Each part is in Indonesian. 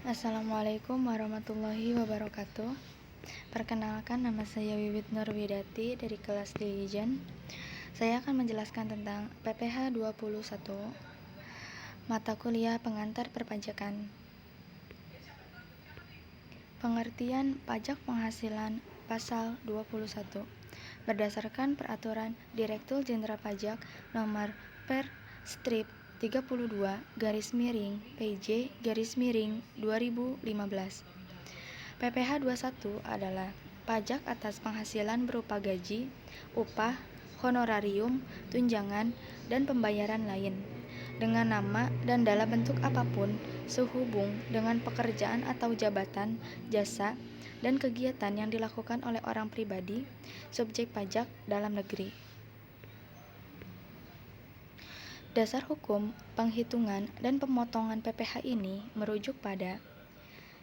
Assalamualaikum warahmatullahi wabarakatuh. Perkenalkan, nama saya Wiwit Nurwidati dari kelas Diligent. Saya akan menjelaskan tentang PPh 21, mata kuliah pengantar perpajakan. Pengertian pajak penghasilan pasal 21 berdasarkan Peraturan Direktur Jenderal Pajak Nomor Per Strip 32/PJ/2015. PPh 21 adalah pajak atas penghasilan berupa gaji, upah, honorarium, tunjangan, dan pembayaran lain dengan nama dan dalam bentuk apapun sehubung dengan pekerjaan atau jabatan, jasa, dan kegiatan yang dilakukan oleh orang pribadi, subjek pajak dalam negeri. Dasar hukum, penghitungan, dan pemotongan PPh ini merujuk pada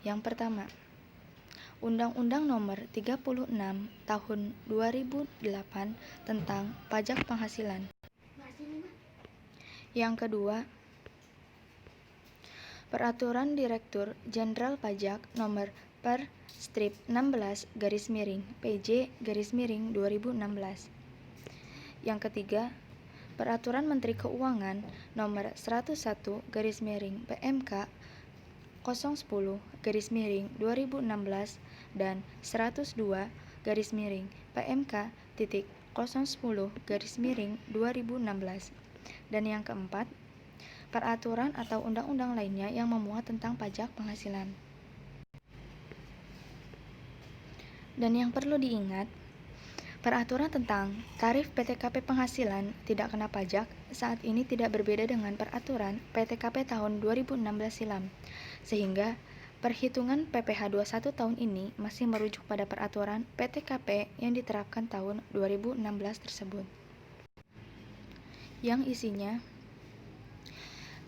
yang pertama, Undang-Undang Nomor 36 Tahun 2008 tentang Pajak Penghasilan. Yang kedua, Peraturan Direktur Jenderal Pajak Nomor Per Strip 16/PJ/2016. Yang ketiga, Peraturan Menteri Keuangan Nomor 101/PMK 010/2016 dan 102/PMK.010/2016. Dan yang keempat, peraturan atau undang-undang lainnya yang memuat tentang pajak penghasilan. Dan yang perlu diingat, peraturan tentang tarif PTKP penghasilan tidak kena pajak saat ini tidak berbeda dengan peraturan PTKP tahun 2016 silam, sehingga perhitungan PPh 21 tahun ini masih merujuk pada peraturan PTKP yang diterapkan tahun 2016 tersebut. Yang isinya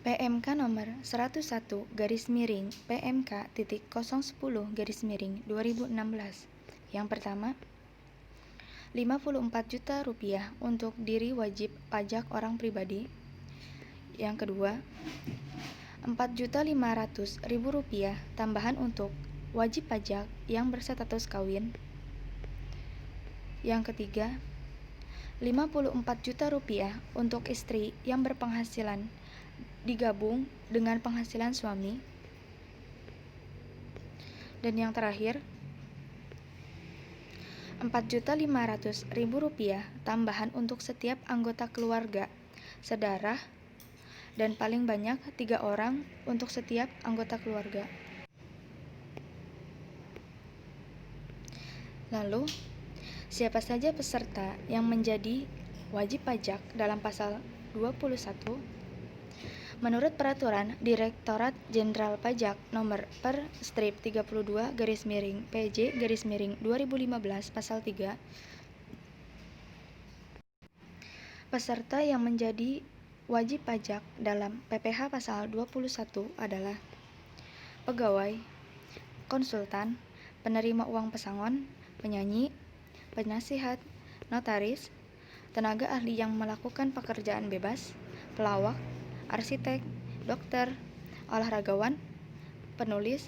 PMK nomor 101/PMK.010/2016. Yang pertama, Rp54 juta untuk diri wajib pajak orang pribadi. Yang kedua, Rp4.500.000 tambahan untuk wajib pajak yang berstatus kawin. Yang ketiga, Rp54 juta untuk istri yang berpenghasilan digabung dengan penghasilan suami. Dan yang terakhir, Rp4.500.000 tambahan untuk setiap anggota keluarga, sedarah, dan paling banyak 3 orang untuk setiap anggota keluarga. Lalu, siapa saja peserta yang menjadi wajib pajak dalam pasal 21? Menurut Peraturan Direktorat Jenderal Pajak Nomor Per Strip 32/PJ/2015 Pasal 3, peserta yang menjadi wajib pajak dalam PPh Pasal 21 adalah pegawai, konsultan, penerima uang pesangon, penyanyi, penasihat, notaris, tenaga ahli yang melakukan pekerjaan bebas, pelawak, arsitek, dokter, olahragawan, penulis,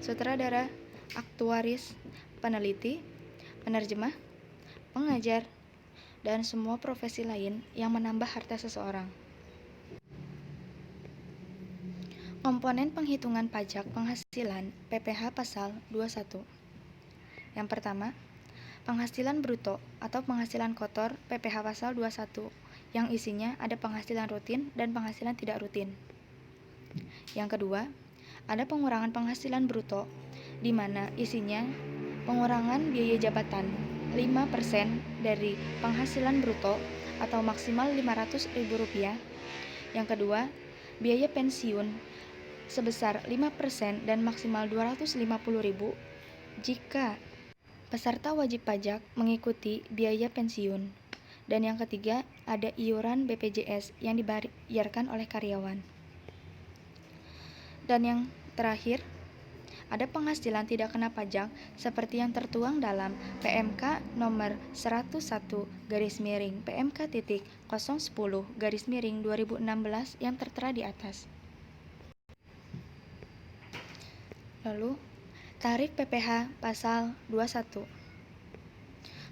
sutradara, aktuaris, peneliti, penerjemah, pengajar, dan semua profesi lain yang menambah harta seseorang. Komponen penghitungan pajak penghasilan PPh Pasal 21. Yang pertama, penghasilan bruto atau penghasilan kotor PPh Pasal 21 yang isinya ada penghasilan rutin dan penghasilan tidak rutin. Yang kedua, ada pengurangan penghasilan bruto di mana isinya pengurangan biaya jabatan 5% dari penghasilan bruto atau maksimal Rp500.000. Yang kedua, biaya pensiun sebesar 5% dan maksimal Rp250.000 jika peserta wajib pajak mengikuti biaya pensiun. Dan yang ketiga, ada iuran BPJS yang dibayarkan oleh karyawan. Dan yang terakhir, ada penghasilan tidak kena pajak seperti yang tertuang dalam PMK nomor 101/PMK.010/2016 yang tertera di atas. Lalu, tarif PPh pasal 21.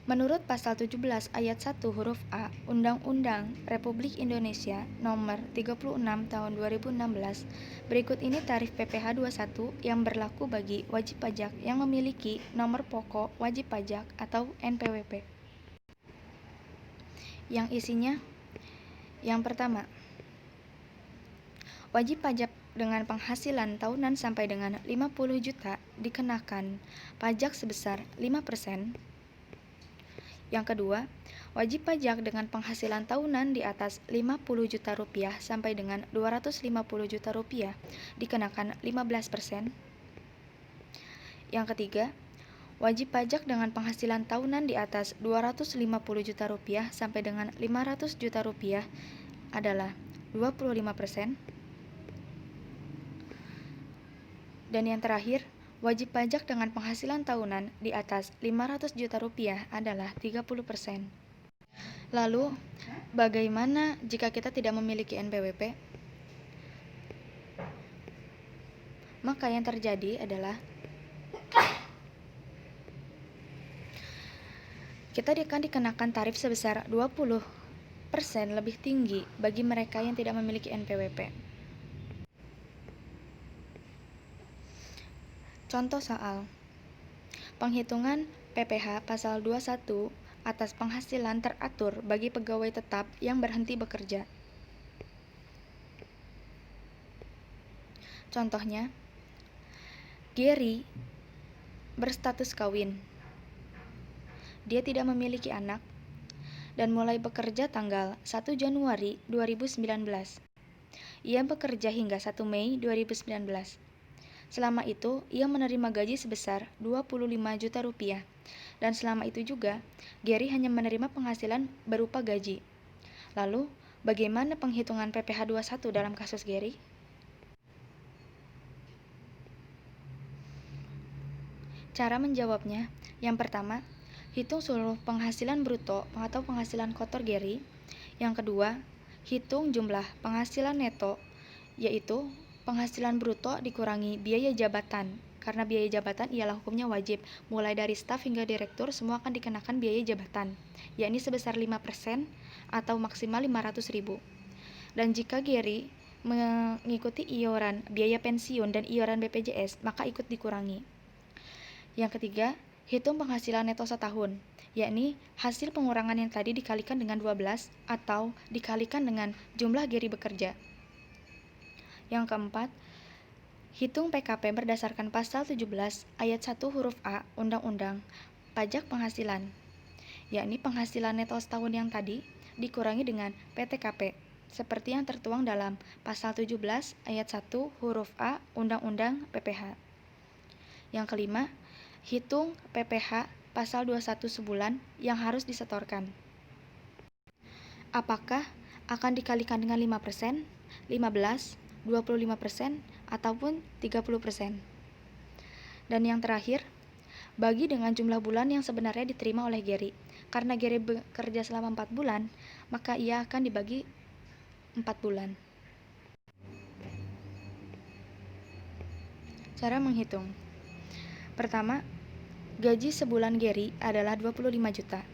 Menurut pasal 17 ayat 1 huruf A Undang-Undang Republik Indonesia Nomor 36 Tahun 2016, berikut ini tarif PPh 21 yang berlaku bagi wajib pajak yang memiliki nomor pokok wajib pajak atau NPWP. Yang isinya, yang pertama, wajib pajak dengan penghasilan tahunan sampai dengan 50 juta dikenakan pajak sebesar 5%. Yang kedua, wajib pajak dengan penghasilan tahunan di atas 50 juta rupiah sampai dengan 250 juta rupiah dikenakan 15%. Yang ketiga, wajib pajak dengan penghasilan tahunan di atas 250 juta rupiah sampai dengan 500 juta rupiah adalah 25%. Dan yang terakhir, wajib pajak dengan penghasilan tahunan di atas 500 juta rupiah adalah 30%. Lalu, bagaimana jika kita tidak memiliki NPWP? Maka yang terjadi adalah kita akan dikenakan tarif sebesar 20% lebih tinggi bagi mereka yang tidak memiliki NPWP. Contoh soal penghitungan PPh pasal 21 atas penghasilan teratur bagi pegawai tetap yang berhenti bekerja. Contohnya, Gary berstatus kawin. Dia tidak memiliki anak dan mulai bekerja tanggal 1 Januari 2019. Ia bekerja hingga 1 Mei 2019. Selama itu, ia menerima gaji sebesar 25 juta rupiah. Dan selama itu juga, Gary hanya menerima penghasilan berupa gaji. Lalu, bagaimana penghitungan PPh 21 dalam kasus Gary? Cara menjawabnya, yang pertama, hitung seluruh penghasilan bruto atau penghasilan kotor Gary. Yang kedua, hitung jumlah penghasilan neto, yaitu penghasilan bruto dikurangi biaya jabatan, karena biaya jabatan ialah hukumnya wajib. Mulai dari staf hingga direktur semua akan dikenakan biaya jabatan, yakni sebesar 5% atau maksimal 500.000. Dan jika Gary mengikuti iuran biaya pensiun dan iuran BPJS, maka ikut dikurangi. Yang ketiga, hitung penghasilan neto setahun, yakni hasil pengurangan yang tadi dikalikan dengan 12 atau dikalikan dengan jumlah Gary bekerja. Yang keempat, hitung PKP berdasarkan pasal 17 ayat 1 huruf A Undang-Undang Pajak Penghasilan, yakni penghasilan neto setahun yang tadi dikurangi dengan PTKP, seperti yang tertuang dalam pasal 17 ayat 1 huruf A Undang-Undang PPh. Yang kelima, hitung PPh pasal 21 sebulan yang harus disetorkan. Apakah akan dikalikan dengan 5%, 15%, 25% ataupun 30%. Dan yang terakhir, bagi dengan jumlah bulan yang sebenarnya diterima oleh Gary. Karena Gary bekerja selama 4 bulan, maka ia akan dibagi 4 bulan. Cara menghitung. Pertama, gaji sebulan Gary adalah 25 juta.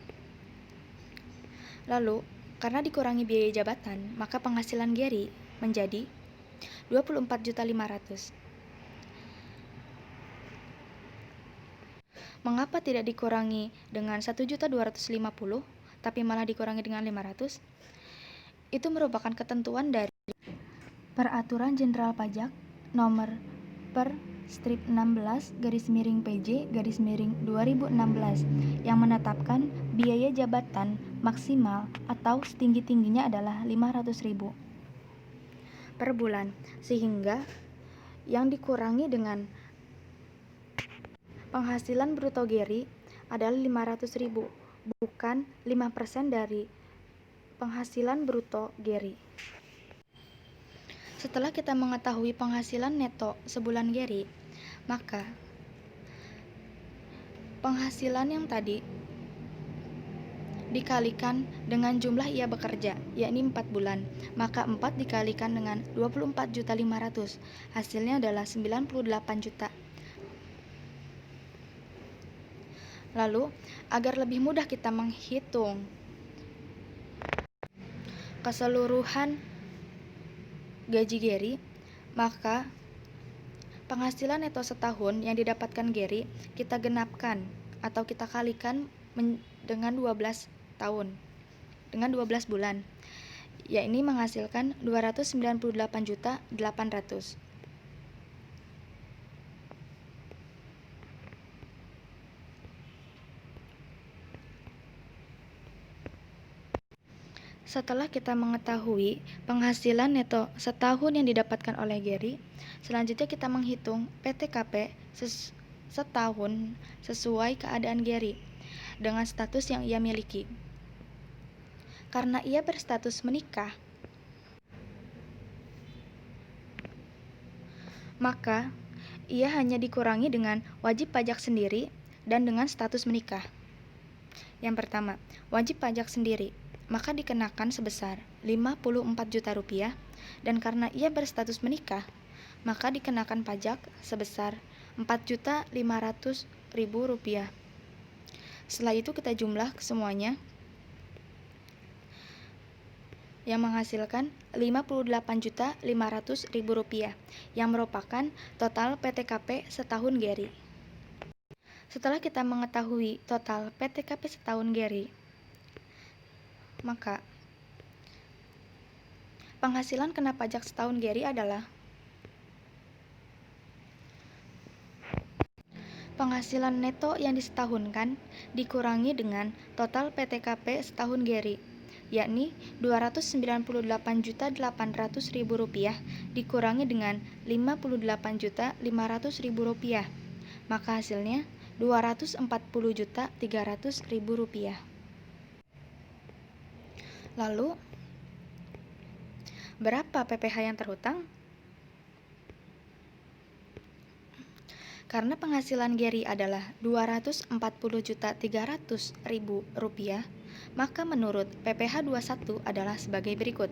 Lalu, karena dikurangi biaya jabatan, maka penghasilan Gary menjadi 24.500.000. Mengapa tidak dikurangi dengan 1.250.000 tapi malah dikurangi dengan 500? Itu merupakan ketentuan dari Peraturan Jenderal Pajak Nomor per strip 16 PJ 2016 yang menetapkan biaya jabatan maksimal atau setinggi-tingginya adalah 500.000 per bulan, sehingga yang dikurangi dengan penghasilan bruto Gary adalah 500.000, bukan 5% dari penghasilan bruto Gary. Setelah kita mengetahui penghasilan neto sebulan Gary, maka penghasilan yang tadi dikalikan dengan jumlah ia bekerja, yakni 4 bulan. Maka 4 dikalikan dengan 24.500.000, hasilnya adalah 98 juta. Lalu, agar lebih mudah kita menghitung keseluruhan gaji Gary, maka penghasilan neto setahun yang didapatkan Gary kita genapkan atau kita kalikan dengan 12 tahun, dengan 12 bulan. Yakni menghasilkan 298.800.000. Setelah kita mengetahui penghasilan neto setahun yang didapatkan oleh Gary, selanjutnya kita menghitung PTKP setahun sesuai keadaan Gary dengan status yang ia miliki. Karena ia berstatus menikah, maka ia hanya dikurangi dengan wajib pajak sendiri dan dengan status menikah. Yang pertama, wajib pajak sendiri, maka dikenakan sebesar 54 juta rupiah, dan karena ia berstatus menikah, maka dikenakan pajak sebesar 4.500.000 rupiah. Setelah itu kita jumlah semuanya yang menghasilkan 58.500.000 rupiah, yang merupakan total PTKP setahun Gary. Setelah kita mengetahui total PTKP setahun Gary, maka penghasilan kena pajak setahun Gary adalah penghasilan neto yang disetahunkan dikurangi dengan total PTKP setahun Gary, yakni 298.800.000 rupiah dikurangi dengan 58.500.000 rupiah, maka hasilnya 240.300.000 rupiah. Lalu, berapa PPh yang terhutang? Karena penghasilan Gary adalah 240.300.000 rupiah, maka menurut PPh 21 adalah sebagai berikut.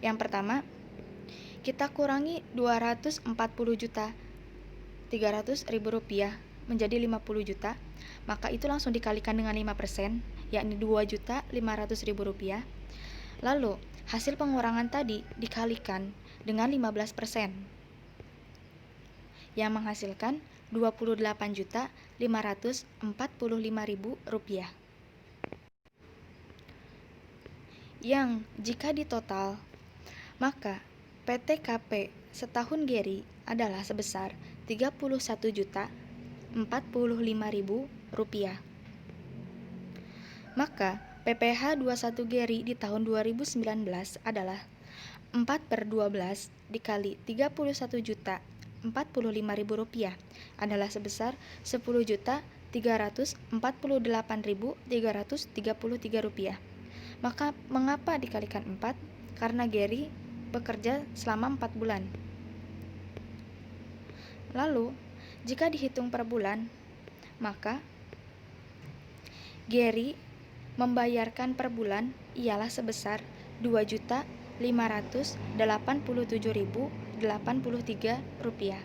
Yang pertama, kita kurangi 240.300.000 rupiah menjadi 50 juta, maka itu langsung dikalikan dengan 5%, yakni 2.500.000 rupiah. Lalu, hasil pengurangan tadi dikalikan dengan 15%, yang menghasilkan 28.545.000 rupiah. Yang jika ditotal, maka PTKP setahun Gary adalah sebesar 31.045.000 rupiah. Maka PPh 21 Gary di tahun 2019 adalah 4/12 dikali 31.045.000 rupiah adalah sebesar 10.348.333 rupiah. Maka mengapa dikalikan 4? Karena Gary bekerja selama 4 bulan. Lalu, jika dihitung per bulan, maka Gary membayarkan per bulan ialah sebesar 2.587.083 rupiah.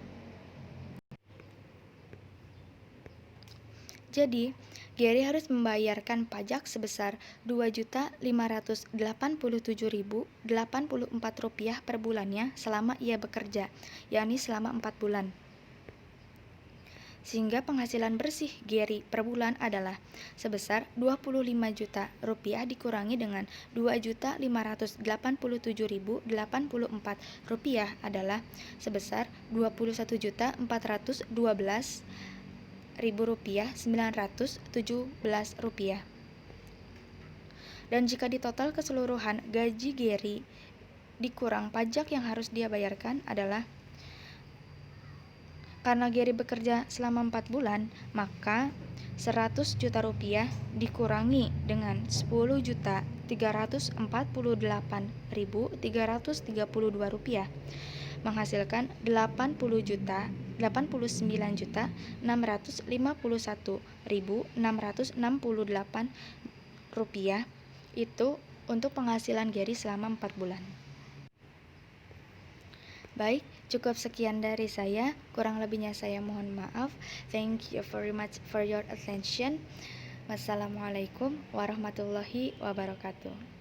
Jadi, Gary harus membayarkan pajak sebesar 2.587.084 rupiah per bulannya selama ia bekerja, yakni selama 4 bulan. Sehingga penghasilan bersih Gary per bulan adalah sebesar 25 juta rupiah dikurangi dengan 2.587.084 rupiah adalah sebesar 21.412.917 rupiah. Dan jika ditotal keseluruhan gaji Gary dikurang pajak yang harus dia bayarkan adalah, karena Gary bekerja selama 4 bulan, maka 100 juta rupiah dikurangi dengan 10.348.332 rupiah menghasilkan 89.651.668 rupiah. Itu untuk penghasilan Gary selama 4 bulan. Baik, Cukup sekian dari saya, kurang lebihnya saya mohon maaf. Thank you very much for your attention. Wassalamualaikum warahmatullahi wabarakatuh.